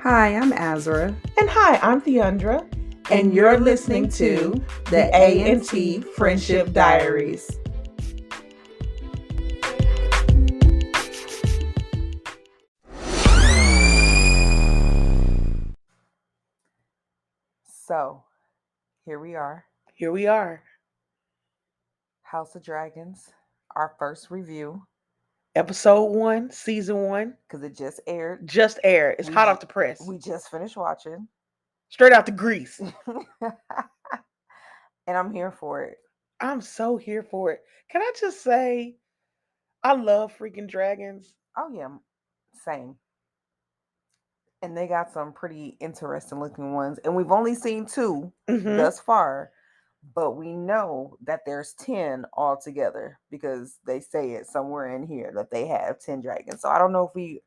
Hi, I'm Azra. And hi, I'm Theandra. And you're listening to the A&T Friendship Diaries. So, here we are. Here we are. House of Dragons, our first review. Episode 1, season 1. Because it just aired. Just aired. It's hot off the press. We just finished watching. Straight out the grease. And I'm here for it. I'm so here for it. Can I just say, I love freaking dragons. Oh, yeah. Same. And they got some pretty interesting looking ones. And we've only seen 2 thus far. But we know that there's 10 altogether because they say it somewhere in here that they have 10 dragons. So I don't know if we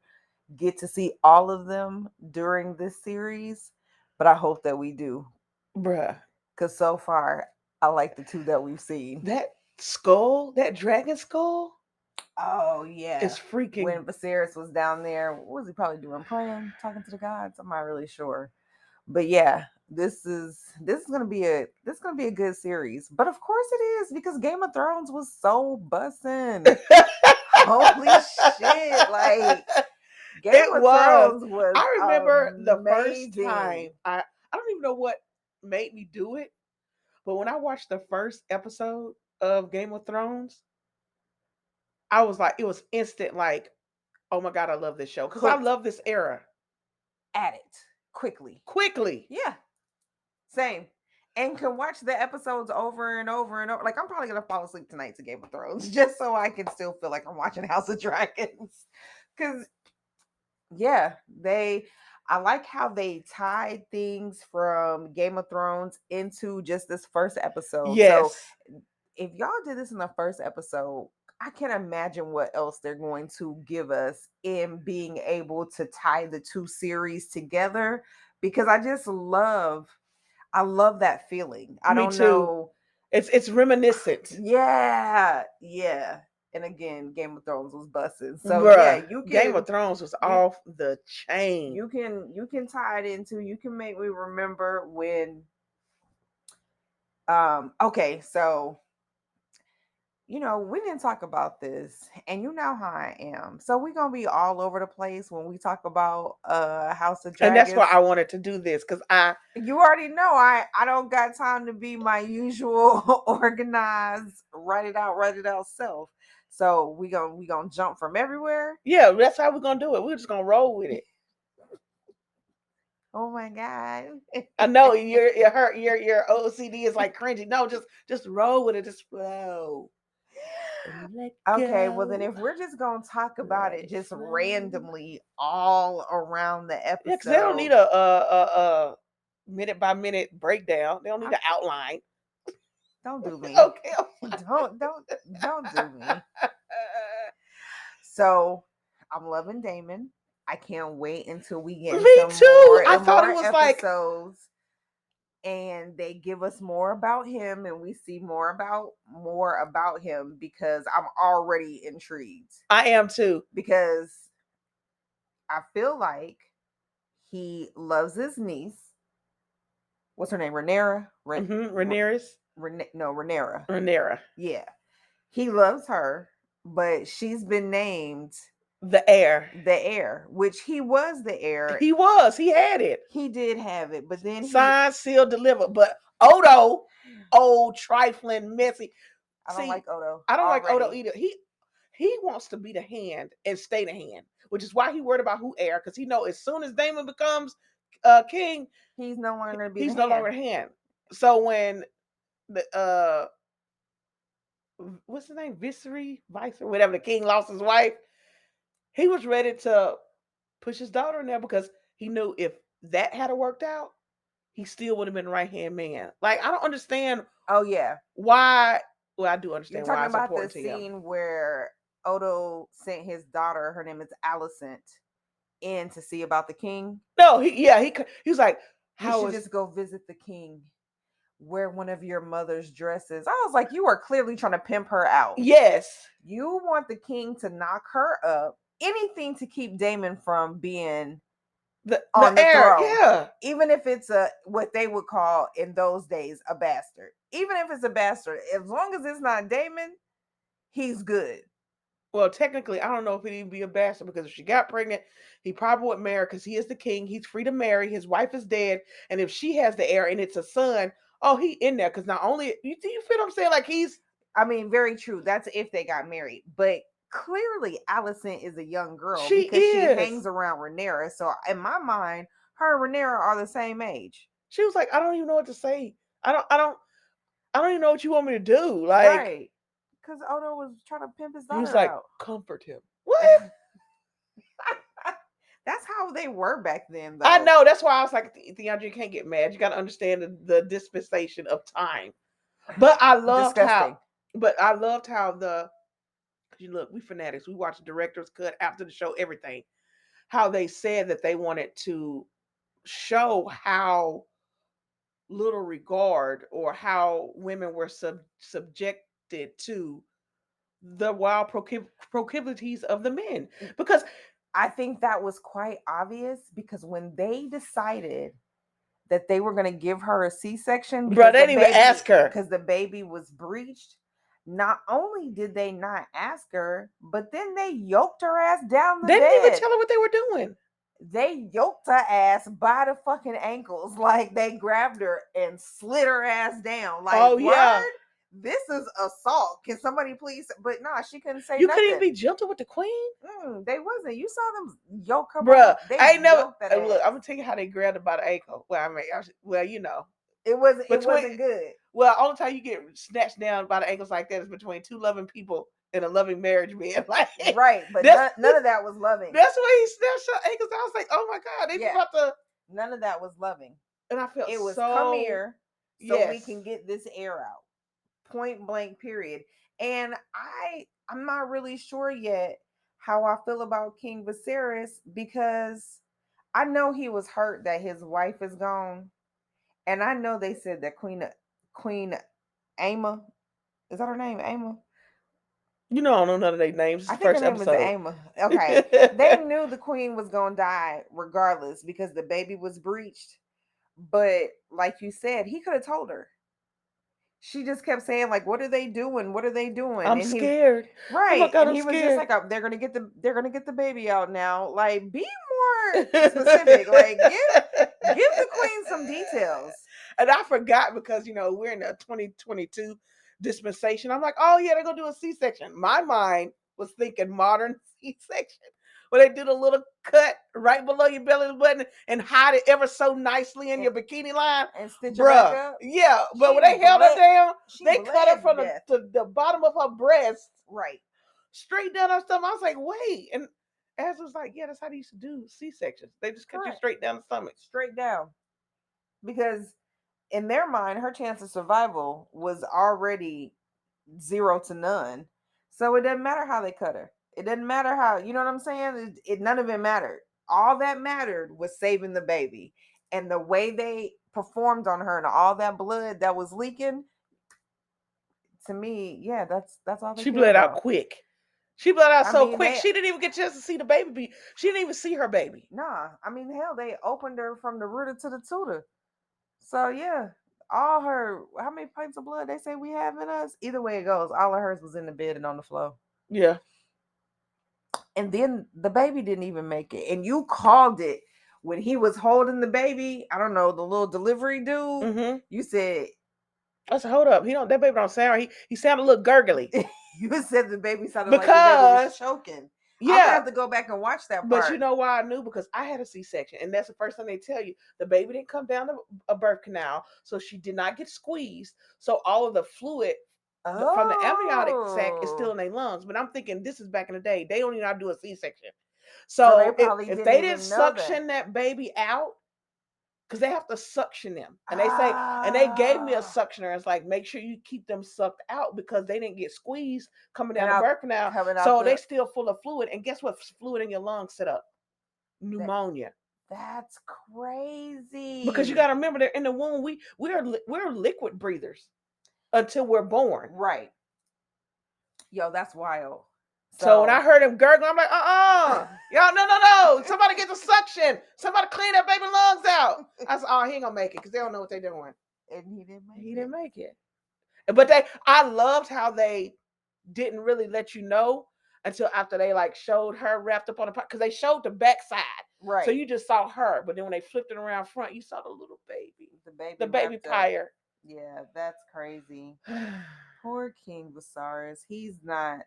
get to see all of them during this series, but I hope that we do. Bruh. Because so far, I like the 2 that we've seen. That skull, that dragon skull. Oh, yeah. It's freaking. When Viserys was down there, what was he probably doing? Praying, talking to the gods? I'm not really sure. But yeah, this is gonna be a good series. But of course it is, because Game of Thrones was so bussin'. Holy shit! Like Game of Thrones was. I remember amazing. The first time. I don't even know what made me do it, but when I watched the first episode of Game of Thrones, I was like, it was instant. Like, oh my god, I love this show because I love this era. At it. Quickly. Yeah. Same. And can watch the episodes over and over and over. Like, I'm probably going to fall asleep tonight to Game of Thrones just so I can still feel like I'm watching House of Dragons. Because, yeah, I like how they tied things from Game of Thrones into just this first episode. Yes. So, if y'all did this in the first episode, I can't imagine what else they're going to give us in being able to tie the 2 series together, because I love that feeling. I don't know. It's reminiscent. Yeah. And again, Game of Thrones was busted. So yeah, Game of Thrones was off the chain. You can tie it into. You can make me remember when. Okay, so. We didn't talk about this, and you know how I am. So we're going to be all over the place when we talk about House of Dragons. And that's why I wanted to do this, because you already know I don't got time to be my usual organized, write it out self. So we gonna jump from everywhere. Yeah, that's how we're going to do it. We're just going to roll with it. Oh my god! I know your OCD is like cringy. No, just roll with it. Just flow. Okay, well then if we're just gonna talk about it just randomly all around the episode, because they don't need a minute by minute breakdown. They don't need an outline. Don't do me. Okay. Don't do me. So I'm loving Daemon. I can't wait until we get Me too. I thought it was episodes. And they give us more about him, and we see more about him, because I'm already intrigued. I am too. Because I feel like he loves his niece. What's her name? Rhaenyra? Rhaenyra. Rhaenyra. Yeah. He loves her, but she's been named the heir, which he was the heir. He had it. He did have it, but then signed, sealed, delivered. But Odo, old, trifling, messy. I don't like Odo. I don't like Odo either. He wants to be the hand and stay the hand, which is why he worried about who heir, because he know as soon as Daemon becomes king, he's no longer going to be. He's no longer hand. So when the what's his name, Vice or whatever, the king lost his wife, he was ready to push his daughter in there, because he knew if that had worked out, he still would have been right-hand man. Like, I don't understand. Oh, yeah. Why? Well, I do understand why it's important to him. You're talking about the scene where Odo sent his daughter, her name is Alicent, in to see about the king? No, he was like, you should just go visit the king. Wear one of your mother's dresses. I was like, you are clearly trying to pimp her out. Yes. You want the king to knock her up. Anything to keep Daemon from being on the heir, throne. yeah. Even if it's what they would call in those days a bastard. Even if it's a bastard, as long as it's not Daemon, he's good. Well, technically, I don't know if he'd even be a bastard, because if she got pregnant, he probably would marry, because he is the king. He's free to marry. His wife is dead, and if she has the heir and it's a son, oh, he in there, because not only you feel what I'm saying, like he's. I mean, very true. That's if they got married, but clearly Alicent is a young girl She hangs around Rhaenyra. So in my mind, her and Rhaenyra are the same age. She was like, I don't even know what to say. I don't even know what you want me to do. Like, right. Because Odo was trying to pimp his daughter. He was like, out. Comfort him. What? That's how they were back then, though. I know. That's why I was like, Theandra, you can't get mad. You got to understand the dispensation of time. But I loved how you look, we fanatics. We watch the director's cut after the show, everything. How they said that they wanted to show how little regard or how women were subjected to the wild proclivities of the men. Because I think that was quite obvious, because when they decided that they were going to give her a C-section, bro, they didn't even ask her because the baby was breached. Not only did they not ask her, but then they yoked her ass down the bed. They didn't even tell her what they were doing. They yoked her ass by the fucking ankles. Like, they grabbed her and slid her ass down. Like, oh, yeah. This is assault. Can somebody please? But nah, she couldn't say you nothing. You couldn't even be gentle with the queen? They wasn't. You saw them yoke her. Bruh, I ain't never. Look, I'm going to tell you how they grabbed her by the ankle. Well, I mean, you know. It wasn't good. Well, only time you get snatched down by the ankles like that is between two loving people in a loving marriage, man. Like, right, but none of that was loving. That's why he snatched her ankles. I was like, oh my God, they about to. None of that was loving. And I felt it was so... come here so we can get this air out. Point blank, period. And I'm not really sure yet how I feel about King Viserys, because I know he was hurt that his wife is gone. And I know they said that Queen Aemma, is that her name, Aemma? You know, I don't know none of their names. I think her name was Aemma. Okay. They knew the queen was going to die regardless because the baby was breached. But like you said, he could have told her. She just kept saying, like, what are they doing? What are they doing? I'm scared. Right. Oh my God, and he was just like, they're gonna get the baby out now. Like, be more specific. Like, give the queen some details. And I forgot, because we're in the 2022 dispensation. I'm like, oh yeah, they're gonna do a C-section. My mind was thinking modern C-section, where they did a little cut right below your belly button and hide it ever so nicely in your bikini line and stitch it back up. Yeah, but when they held her down, they cut her from the bottom of her breast, right, straight down her stomach. I was like, wait, and Az was like, yeah, that's how they used to do C-sections. They just cut you straight down the stomach, straight down, because in their mind, her chance of survival was already 0 to none. So it doesn't matter how they cut her. It doesn't matter how, you know what I'm saying? None of it mattered. All that mattered was saving the baby. And the way they performed on her and all that blood that was leaking, to me, yeah, that's all. She bled out quick. She bled out so quick. She didn't even get a chance to see the baby. She didn't even see her baby. Nah, I mean, hell, they opened her from the rooter to the tutor. So yeah, all her, how many pints of blood they say we have in us? Either way it goes, all of hers was in the bed and on the floor. Yeah. And then the baby didn't even make it. And you called it when he was holding the baby. I don't know, the little delivery dude. Mm-hmm. You said, I said, hold up. That baby don't sound, he sounded a little gurgly. You said the baby sounded like the baby was choking. Yeah, I'm gonna have to go back and watch that part. But you know why I knew? Because I had a C-section, and that's the first thing they tell you. The baby didn't come down a birth canal, so she did not get squeezed. So all of the fluid from the amniotic sac is still in their lungs. But I'm thinking, this is back in the day. They don't even know how to do a C-section. So if they didn't suction that baby out, because they have to suction them, and they say, and they gave me a suctioner. It's like, make sure you keep them sucked out, because they didn't get squeezed coming down the birth canal. So they still full of fluid. And guess what? Fluid in your lungs set up pneumonia. That's crazy. Because you got to remember, that in the womb, we're liquid breathers until we're born. Right. Yo, that's wild. So when I heard him gurgle, I'm like, Y'all, no. Somebody get the suction. Somebody clean that baby lungs out. I said, oh, he ain't gonna make it because they don't know what they're doing. And he didn't make He it. didn't make it. But I loved how they didn't really let you know until after they like showed her wrapped up on the because they showed the backside. Right. So you just saw her, but then when they flipped it around front, you saw the little baby. The baby pyre. Yeah, that's crazy. Poor King Viserys. He's not.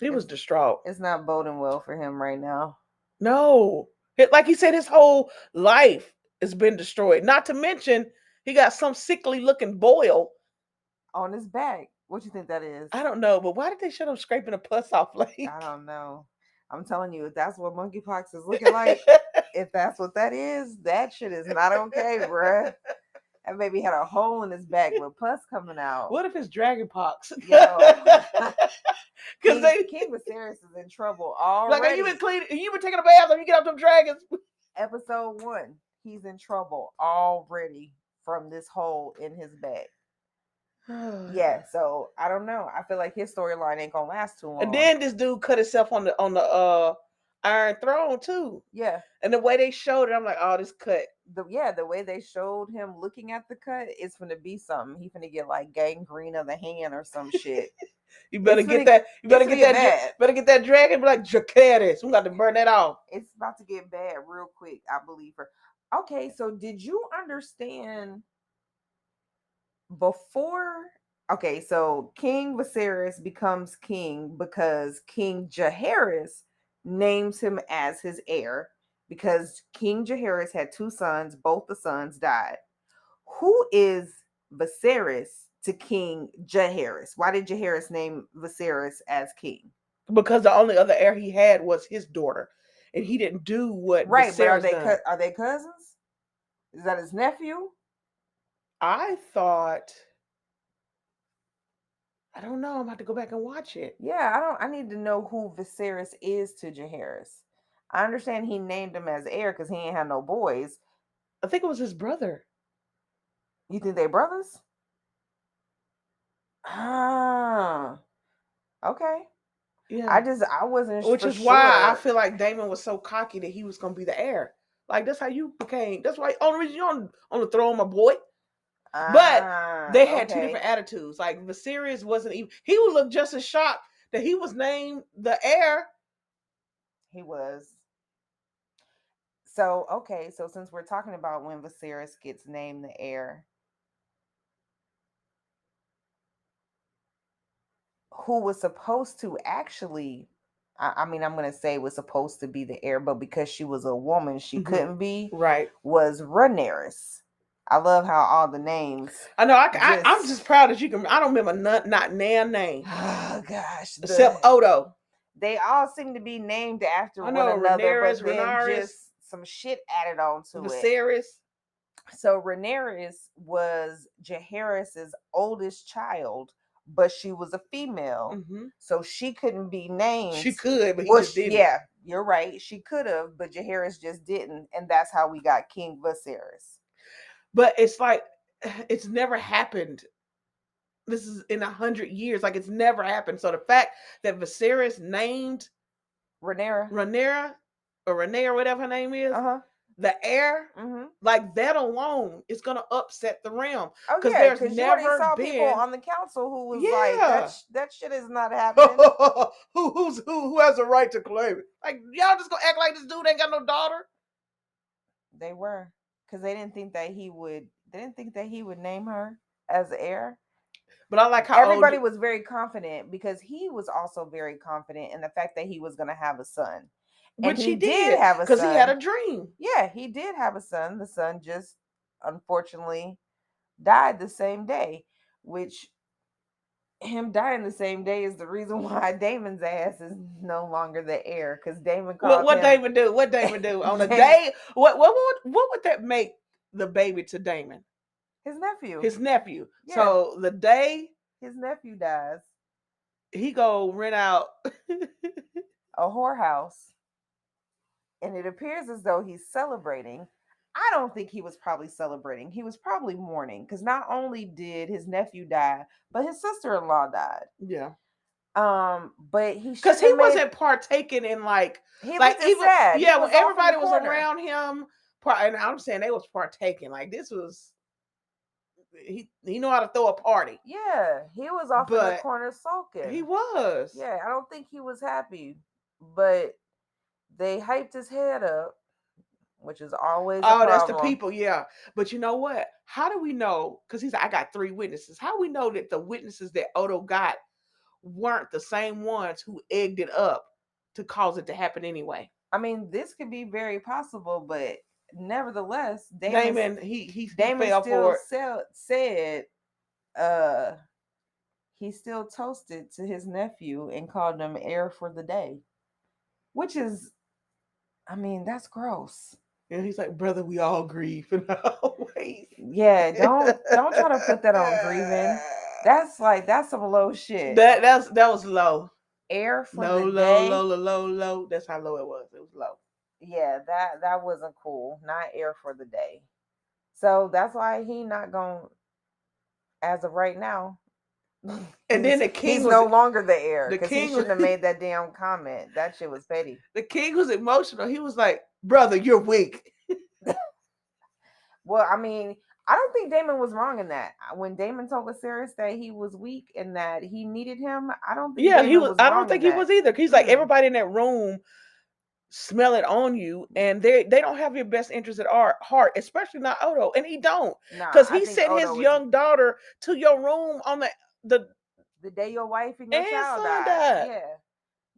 He was distraught. It's not boding well for him right now. No. Like he said, his whole life has been destroyed. Not to mention, he got some sickly looking boil on his back. What you think that is? I don't know, but why did they show him scraping a pus off? Like, I don't know. I'm telling you, if that's what monkeypox is looking like, if that's what that is, that shit is not okay, bruh. That baby had a hole in his back with pus coming out. What if it's dragon pox? Because King Viserys is in trouble already. Like, you been cleaning? You been taking a bath? Or you get out them dragons? Episode 1, he's in trouble already from this hole in his back. Yeah, so I don't know. I feel like his storyline ain't gonna last too long. And then this dude cut himself on the Iron Throne too. Yeah. And the way they showed it, I'm like, oh, this cut. The way they showed him looking at the cut is gonna be something. He's gonna get like gangrene of the hand or some shit. You better get that. You better get that. Better get that dragon. Be like, Dracarys. We got to burn that off. It's about to get bad real quick. I believe her. Okay, so did you understand before? Okay, so King Viserys becomes king because King Jaehaerys names him as his heir because King Jaehaerys had 2 sons. Both the sons died. Who is Viserys to King Jaehaerys? Why did Jaehaerys name Viserys as king? Because the only other heir he had was his daughter, and he didn't do what Viserys but are they cousins? Is that his nephew? I thought. I don't know. I'm about to go back and watch it. Yeah, I need to know who Viserys is to Jaehaerys. I understand he named him as heir because he ain't had no boys. I think it was his brother. You think they brothers? Ah, okay. Yeah. I wasn't. Which is why I feel like Daemon was so cocky that he was gonna be the heir. Like that's how you became. That's why only reason you're on the throne, my boy. But they had 2 different attitudes. Like Viserys wasn't even. He would look just as shocked that he was named the heir. He was. So okay, so since we're talking about when Viserys gets named the heir, who was supposed to actually, I mean, I'm gonna say was supposed to be the heir, but because she was a woman, she couldn't be. Right. Was Rhaenyra. I love how all the names. I know. I'm just proud that you can. I don't remember not Nan name. Oh gosh. Except Odo. They all seem to be named after one another, but then just some shit added on to Viserys. It. So Rhaenyra was Jaehaerys' oldest child, but she was a female, so she couldn't be named. She could, but he just didn't. Yeah, you're right. She could have, but Jaehaerys just didn't, and that's how we got King Viserys. But it's like it's never happened. This is in 100 years. Like it's never happened. So the fact that Viserys named Rhaenyra or whatever her name is, the heir, like that alone is gonna upset the realm. Because there's never been people on the council who was like, that shit is not happening. who has a right to claim it? Like y'all just gonna act like this dude ain't got no daughter? They were. Because they didn't think that he would name her as heir. But I like how everybody was very confident because he was also very confident in the fact that he was going to have a son. Which he did have a son. Because he had a dream. Yeah, he did have a son. The son just unfortunately died the same day, which him dying the same day is the reason why Daemon's ass is no longer the heir. Because Daemon called what Daemon do? What Daemon do on a day? What would that make the baby to Daemon? His nephew. Yeah. So the day his nephew dies, he go rent out a whorehouse, and it appears as though he's celebrating. I don't think he was probably celebrating. He was probably mourning because not only did his nephew die, but his sister-in-law died. Yeah. But he because he wasn't partaking in like even sad. Yeah, when everybody was around him, and I'm saying they was partaking. Like this was he know how to throw a party. Yeah, he was off in the corner sulking. He was. Yeah, I don't think he was happy, but they hyped his head up, which is always a problem. That's the people, yeah. But you know what? How do we know? Because he's like, I got 3 witnesses. How do we know that the witnesses that Odo got weren't the same ones who egged it up to cause it to happen anyway? I mean, this could be very possible, but nevertheless, Damon he Damon fell still for it. said he still toasted to his nephew and called him heir for the day, which is, I mean, that's gross. And he's like, brother, we all grieve. Wait. Yeah, don't try to put that on grieving. That's some low shit. That was low. Heir for the day. Low. That's how low it was. It was low. Yeah, that wasn't cool. Not heir for the day. So that's why he not going, as of right now. And then the king he's was no longer the heir. The king shouldn't have made that damn comment. That shit was petty. The king was emotional. He was like, brother, you're weak. Well, I mean, I don't think Damon was wrong in that. When Damon told Viserys that he was weak and that he needed him, I don't think he was. I don't think he was either. He's like, everybody in that room smell it on you, and they don't have your best interest at heart, especially not Odo, and he don't, because he sent his young daughter to your room on the day your wife and your child died.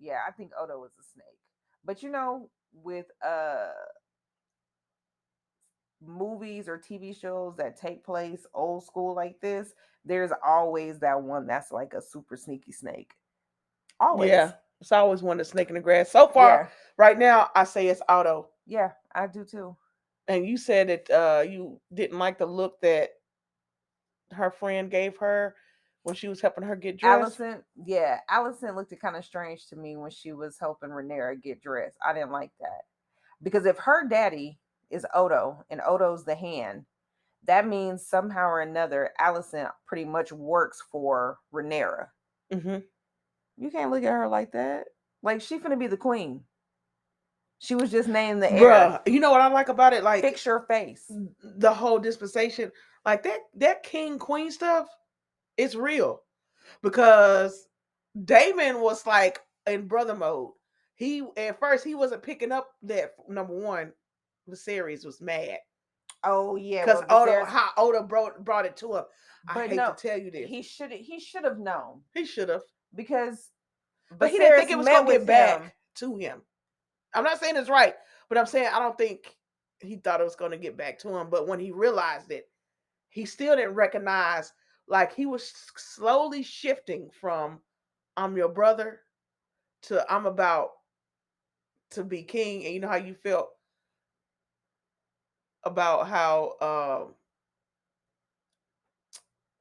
Yeah, I think Odo was a snake. But you know, with movies or TV shows that take place old school like this, there's always that one that's like a super sneaky snake. Always. Yeah, it's always one that's snake in the grass. So far, right now, I say it's Odo. Yeah, I do too. And you said that you didn't like the look that her friend gave her when she was helping her get dressed. Alicent looked kind of strange to me when she was helping Rhaenyra get dressed. I didn't like that, because if her daddy is Odo and Odo's the hand, that means somehow or another Alicent pretty much works for Rhaenyra. Mm-hmm. You can't look at her like that. Like, she finna be the queen. She was just named the heir. You know what I like about it? Like, fix your face. The whole dispensation, like that king queen stuff, it's real, because Damon was like in brother mode. At first he wasn't picking up that. Number one, Viserys was mad. Oh yeah, because how Odo brought it to him. I hate to tell you this. He should have known. He should have, because but he didn't think it was gonna get back to him. I'm not saying it's right, but I'm saying I don't think he thought it was gonna get back to him. But when he realized it, he still didn't recognize. Like, he was slowly shifting from I'm your brother to I'm about to be king. And you know how you felt about how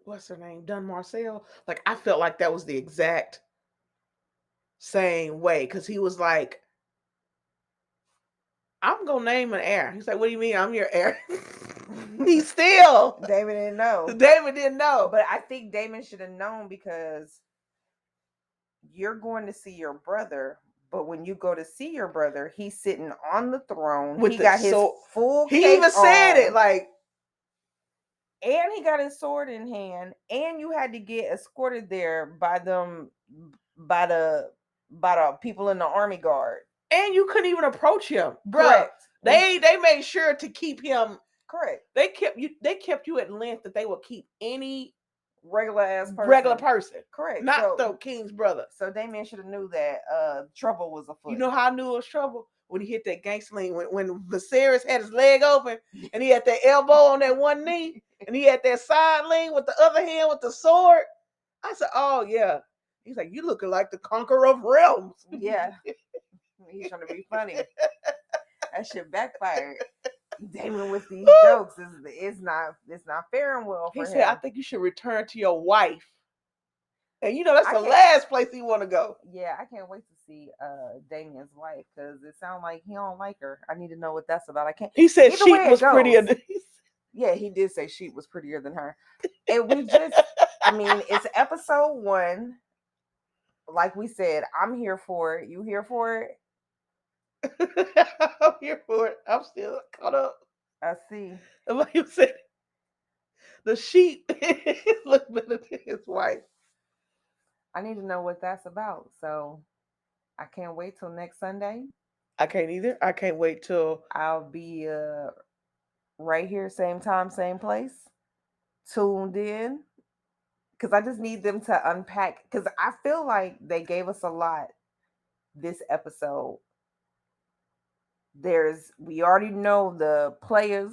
what's her name? Dun Marcel. Like, I felt like that was the exact same way, because he was like, I'm gonna name an heir. He's like, what do you mean I'm your heir? David didn't know. But I think Damon should have known, because you're going to see your brother, but when you go to see your brother, he's sitting on the throne. He got his full he even said it, like, and he got his sword in hand, and you had to get escorted there by the people in the army guard. And you couldn't even approach him. Correct. They made sure to keep him. Correct. They kept you at length that they would keep any regular person. Correct. Not the king's brother. So Damien should have knew that trouble was afoot. You know how I knew it was trouble? When he hit that gangster when Viserys had his leg open and he had that elbow on that one knee and he had that side lean with the other hand with the sword. I said, oh yeah. He's like, you looking like the conqueror of realms. Yeah. He's trying to be funny. That shit backfired. Damon with these jokes it's not fair and well for him. He said, I think you should return to your wife. And you know that's the last place he want to go. Yeah, I can't wait to see Damien's wife, because it sounds like he don't like her. I need to know what that's about. I can't. He said she was prettier than. Yeah, he did say she was prettier than her. And we just, I mean, it's episode 1. like we said, I'm here for it. You here for it? I'm here for it. I'm still caught up. I see. Like you said, the sheep look better than his wife. I need to know what that's about. So I can't wait till next Sunday. I can't either. I can't wait till I'll be right here, same time, same place, tuned in. Because I just need them to unpack. Because I feel like they gave us a lot this episode. We already know the players.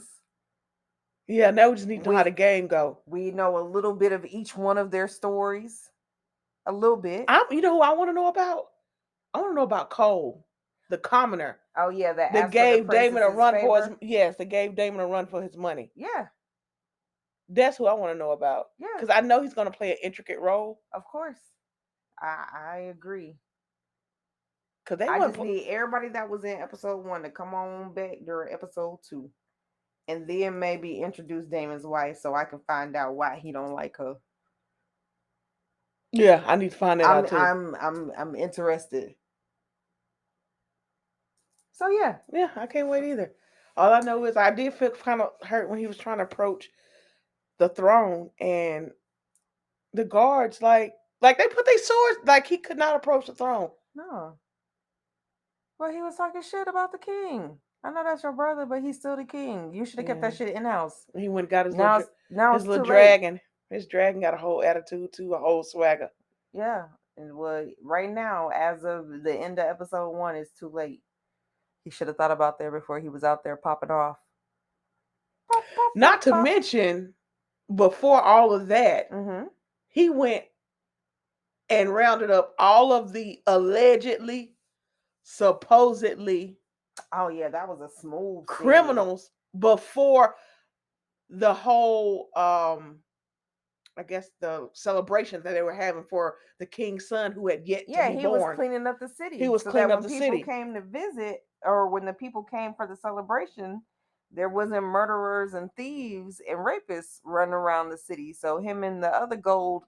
Yeah, now we just need to know how the game go. We know a little bit of each one of their stories. A little bit. You know who I want to know about? I want to know about Cole, the commoner. Oh yeah, that gave Damon a run for his. Yes, that gave Damon a run for his money. Yeah, that's who I want to know about. Yeah, because I know he's going to play an intricate role. Of course, I agree. Because I just need everybody that was in episode 1 to come on back during episode 2, and then maybe introduce Damon's wife so I can find out why he don't like her. Yeah, I need to find that out too. I'm interested. So yeah, I can't wait either. All I know is I did feel kind of hurt when he was trying to approach the throne, and the guards like they put their swords, like he could not approach the throne. No. Well, he was talking shit about the king. I know that's your brother, but he's still the king. You should have kept that shit in house. He went and got his little dragon. His dragon got a whole attitude too, a whole swagger. Yeah, and right now, as of the end of episode 1, it's too late. He should have thought about that before he was out there popping off. Not to mention, before all of that, he went and rounded up all of the allegedly, supposedly, oh yeah, that was a smooth criminals before the whole I guess the celebration that they were having for the king's son who had yet to be born. Yeah, he was cleaning up the city. He was cleaning up the city. When people came to visit, or when the people came for the celebration, there wasn't murderers and thieves and rapists running around the city. So him and the other gold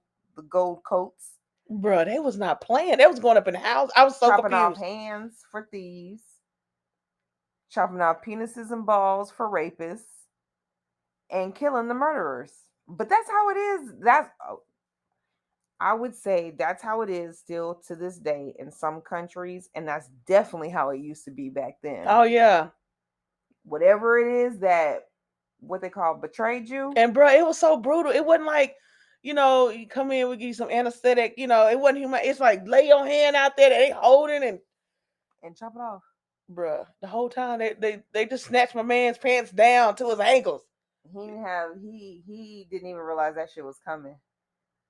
coats, bruh, they was not playing. They was going up in the house. I was so chopping confused. Off hands for thieves, chopping off penises and balls for rapists, and killing the murderers. But that's how it is. I would say that's how it is still to this day in some countries, and that's definitely how it used to be back then. Oh yeah. Whatever it is that what they call betrayed you. And bro, it was so brutal. It wasn't like, you come in, we give you some anesthetic, it wasn't human. It's like lay your hand out there that they holding and chop it off. Bruh, the whole time they just snatched my man's pants down to his ankles. He didn't even realize that shit was coming.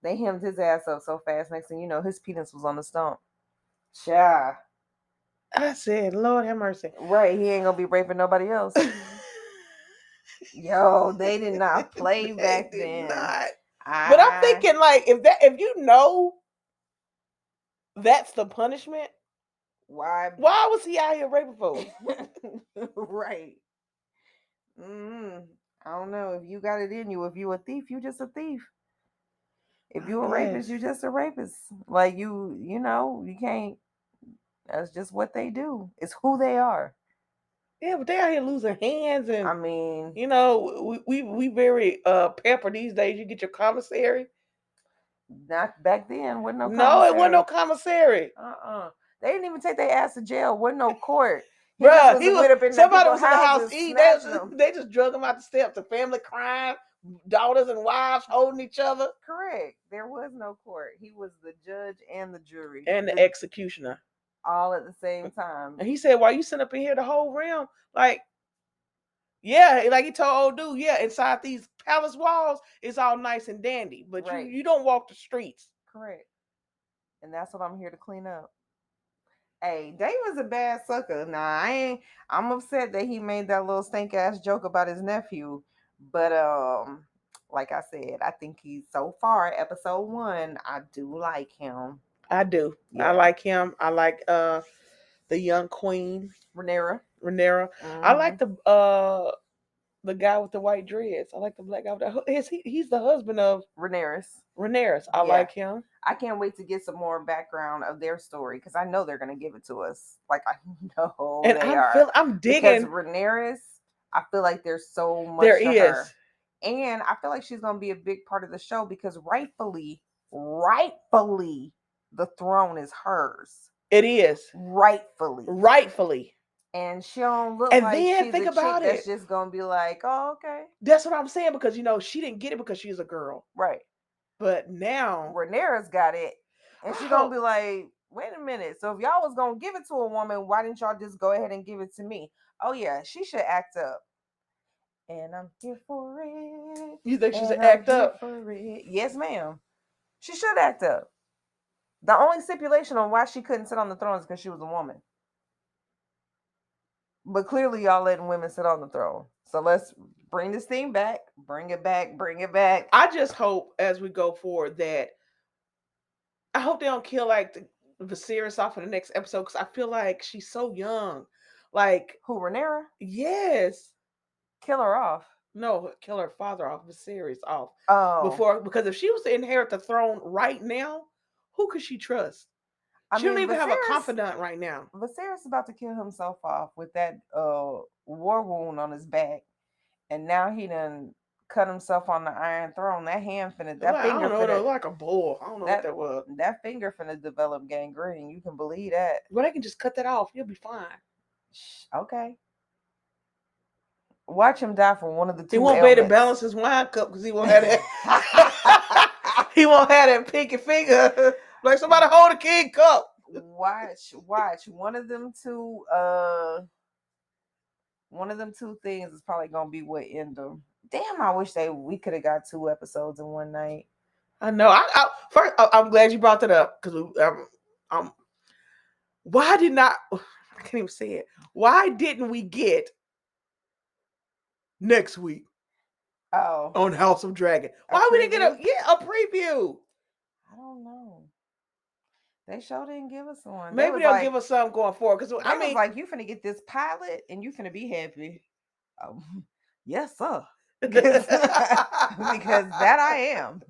They hemmed his ass up so fast. Next thing you know, his penis was on the stump. Cha. I said, Lord have mercy. Right, he ain't gonna be raping nobody else. Yo, they did not play back then. Not. But I'm thinking, like, if you know that's the punishment, why was he out here raping folks? Right. I don't know. If you got it in you, if you a thief, you just a thief. If you a rapist, you just a rapist. Like you can't. That's just what they do. It's who they are. Yeah, but they out here losing hands, and I mean, we very pamper these days. You get your commissary. Not back then. Wasn't no. No, it wasn't no commissary. They didn't even take their ass to jail. Wasn't no court. Bruh, somebody was in the house eating. They just drug him out the steps. The family crime, daughters and wives holding each other. Correct. There was no court. He was the judge and the jury. And the executioner. All at the same time. And he said, "Why you sitting up in here the whole realm? Like, yeah, like he told old dude, yeah, inside these palace walls, it's all nice and dandy. But you don't walk the streets." Correct. And that's what I'm here to clean up. Hey, Dave was a bad sucker. Nah, I'm upset that he made that little stink ass joke about his nephew. But like I said, I think he's so far, episode 1, I do like him. I do. Yeah. I like him. I like the young queen. Rhaenyra. Mm-hmm. I like the The guy with the white dreads. I like the black guy with the. He's the husband of Rhaenyra. I like him. I can't wait to get some more background of their story because I know they're gonna give it to us. Like I know and they are. I'm digging because Rhaenyra. I feel like there's so much there to is. her. And I feel like she's gonna be a big part of the show because rightfully, the throne is hers. It is. Rightfully. And she don't look and like then she's think a about chick it. that's just gonna be like, oh, okay. That's what I'm saying because she didn't get it because she's a girl, right? But now Rhaenyra's got it, and she's gonna be like, wait a minute. So if y'all was gonna give it to a woman, why didn't y'all just go ahead and give it to me? Oh yeah, she should act up. And I'm here for it. You think she should act up? For it. Yes, ma'am. She should act up. The only stipulation on why she couldn't sit on the throne is because she was a woman. But clearly y'all letting women sit on the throne. So let's bring this thing back. Bring it back. I just hope as we go forward that I hope they don't kill like the Viserys off in the next episode because I feel like she's so young. Like who, Rhaenyra? Yes. Kill her off. No, kill her father off, Viserys off. Oh. Because if she was to inherit the throne right now, who could she trust? She don't even have a confidant right now. Viserys is about to kill himself off with that war wound on his back. And now he done cut himself on the Iron Throne. That hand finna, that finger finna, like a bull. I don't know what that was. That finger finna develop gangrene. You can believe that. Well, they can just cut that off. You'll be fine. Okay. Watch him die from one of the two. He won't be able to balance his wine cup because he won't have that. He won't have that pinky finger. Like somebody hold a king cup. Watch. One of them two things is probably gonna be what end them. Damn, I wish we could have got 2 episodes in one night. I know. First, I'm glad you brought that up because why did not? I can't even say it. Why didn't we get next week? Oh, on House of Dragon. Why we didn't get a preview? I don't know. They sure didn't give us one. Maybe they'll give us something going forward. Because I mean, like you finna get this pilot and you finna be happy. Yes, sir. Because that I am.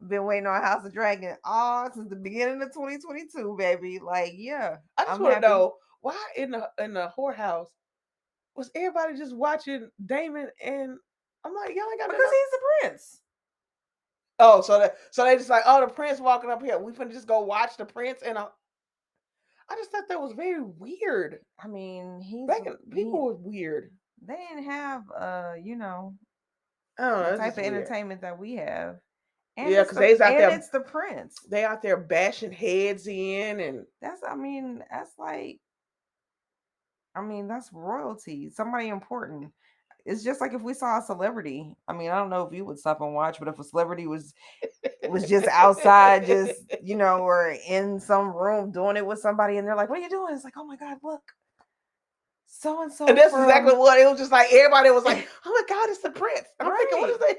I've been waiting on House of Dragon since the beginning of 2022, baby. Like, yeah. I just want to know why in the whorehouse was everybody just watching Daemon and I'm like, y'all ain't got because he's the prince. Oh, so they just like, oh, the prince walking up here. We finna just go watch the prince and I just thought that was very weird. I mean, people were weird. They didn't have I don't know, the type of entertainment that we have. And yeah, because they's out there. It's the prince. They out there bashing heads in, and that's royalty. Somebody important. It's just like if we saw a celebrity. I mean, I don't know if you would stop and watch, but if a celebrity was just outside, just or in some room doing it with somebody, and they're like, "What are you doing?" It's like, "Oh my God, look, so and so." And that's exactly what it was. Just like everybody was like, "Oh my God, it's the prince." I'm thinking, what is that?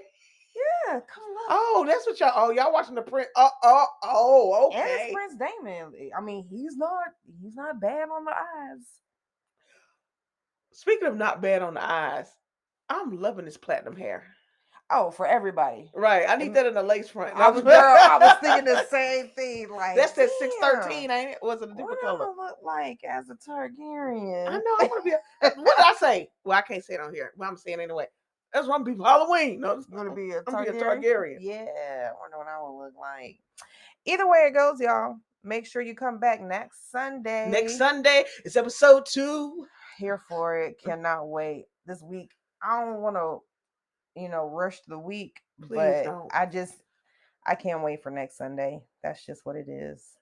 Yeah, come on. Oh, that's what y'all watching the prince. Oh, okay. And it's Prince Daemon. I mean, he's not bad on the eyes. Speaking of not bad on the eyes, I'm loving this platinum hair. Oh, for everybody. Right. I need that in the lace front. I was thinking the same thing. Like that's that 613, ain't it? Was it a different color? What I look like as a Targaryen? I know. I want to be what did I say? Well, I can't say it on here. Well, I'm saying anyway. That's what I'm gonna be for Halloween. No, it's gonna be a Targaryen. Yeah, I wonder what I would look like. Either way it goes, y'all. Make sure you come back next Sunday. Next Sunday, it's episode 2. Here for it. Cannot wait. This week, I don't want to, rush the week. Please but don't. I can't wait for next Sunday. That's just what it is.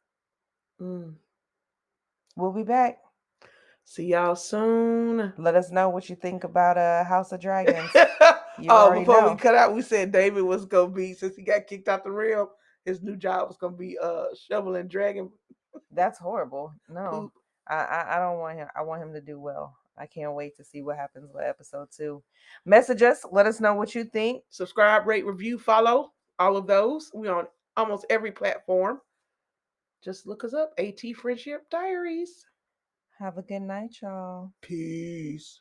We'll be back. See y'all soon. Let us know what you think about House of Dragons. Before we cut out, we said David was gonna be, since he got kicked out the realm, his new job was gonna be shoveling dragon. That's horrible. No, I don't want him. I want him to do well. I can't wait to see what happens with episode 2. Message us. Let us know what you think. Subscribe, rate, review, follow. All of those. We're on almost every platform. Just look us up. AT Friendship Diaries. Have a good night, y'all. Peace.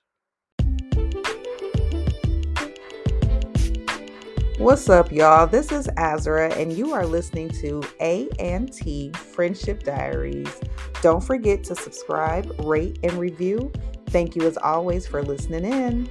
What's up, y'all? This is Azra, and you are listening to A&T Friendship Diaries. Don't forget to subscribe, rate, and review. Thank you as always for listening in.